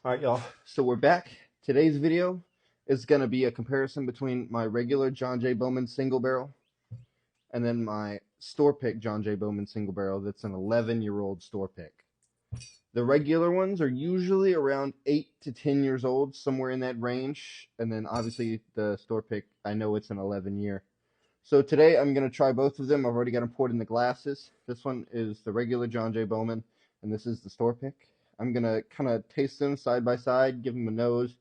Alright, y'all, so we're back. Today's video is going to be a comparison between my regular John J Bowman single barrel and then my store pick John J Bowman single barrel that's an 11-year-old store pick. The regular ones are usually around 8 to 10 years old, somewhere in that range, and then obviously the store pick, I know it's an 11-year. So today I'm going to try both of them. I've already got them poured in the glasses. This one is the regular John J Bowman, and this is the store pick. I'm going to kind of taste them side by side, give them a nose,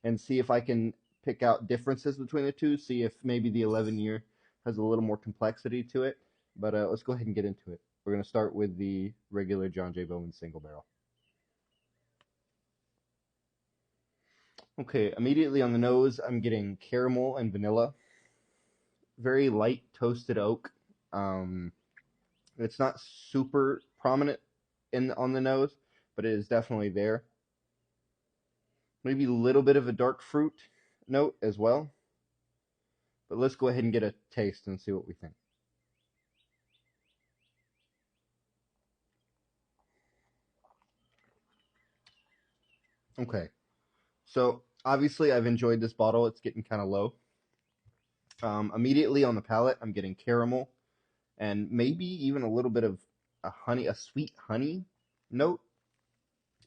and see if I can pick out differences between the two, see if maybe the 11-year has a little more complexity to it. But let's go ahead and get into it. We're going to start with the regular John J Bowman single barrel. Okay, immediately on the nose, I'm getting caramel and vanilla. Very light toasted oak. It's not super prominent on the nose, but it is definitely there. Maybe a little bit of a dark fruit note as well. But let's go ahead and get a taste and see what we think. Okay, so obviously I've enjoyed this bottle. It's getting kind of low. Immediately on the palate, I'm getting caramel and maybe even a little bit of a sweet honey note.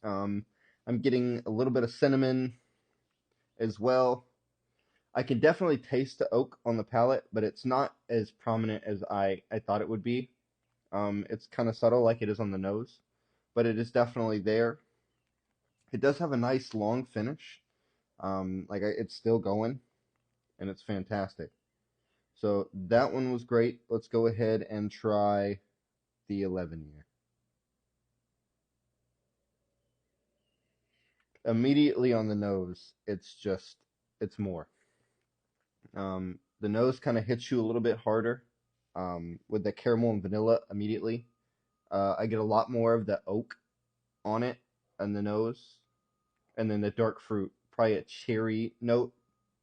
I'm getting a little bit of cinnamon as well. I can definitely taste the oak on the palate, but it's not as prominent as I thought it would be. It's kind of subtle like it is on the nose, but it is definitely there. It does have a nice long finish. It's still going, and it's fantastic. So that one was great. Let's go ahead and try the 11-year. Immediately on the nose, it's more. The nose kind of hits you a little bit harder with the caramel and vanilla immediately. I get a lot more of the oak on it and the nose, and then the dark fruit, probably a cherry note,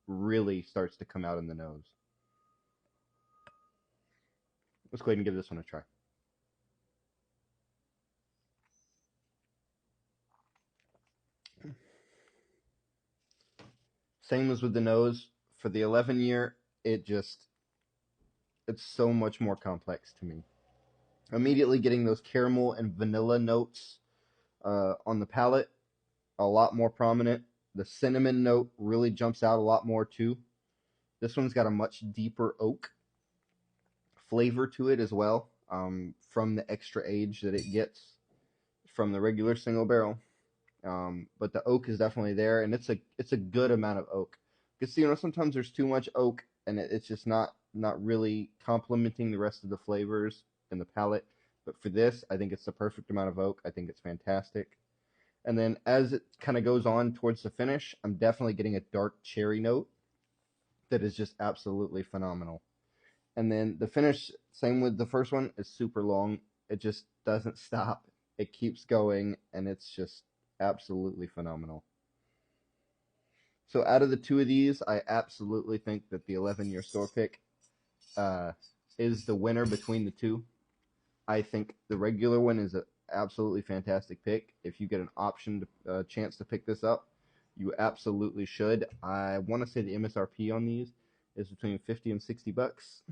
really starts to come out in the nose. Let's go ahead and give this one a try. Same as with the nose. For the 11-year, it's so much more complex to me. Immediately getting those caramel and vanilla notes on the palate, a lot more prominent. The cinnamon note really jumps out a lot more too. This one's got a much deeper oak flavor to it as well, from the extra age that it gets from the regular single barrel. But the oak is definitely there, and it's a good amount of oak. Because sometimes there's too much oak, and it's just not really complementing the rest of the flavors in the palate. But for this, I think it's the perfect amount of oak. I think it's fantastic. And then as it kind of goes on towards the finish, I'm definitely getting a dark cherry note that is just absolutely phenomenal. And then the finish, same with the first one, is super long. It just doesn't stop. It keeps going, and it's just absolutely phenomenal. So out of the two of these, I absolutely think that the 11-year store pick is the winner between the two. I think the regular one is an absolutely fantastic pick. If you get an option, chance to pick this up, you absolutely should. I want to say the MSRP on these is between 50 and 60 bucks,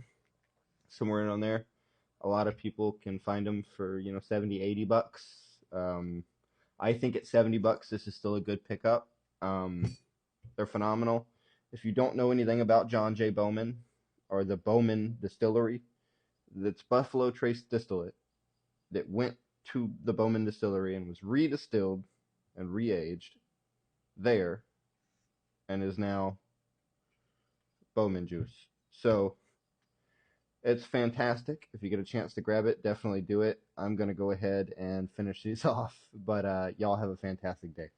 somewhere in on there. A lot of people can find them for 70, 80 bucks. I think at 70 bucks, this is still a good pickup. They're phenomenal. If you don't know anything about John J Bowman or the Bowman Distillery, that's Buffalo Trace distillate that went to the Bowman Distillery and was redistilled and re-aged there and is now Bowman juice. So it's fantastic. If you get a chance to grab it, definitely do it. I'm going to go ahead and finish these off, but y'all have a fantastic day.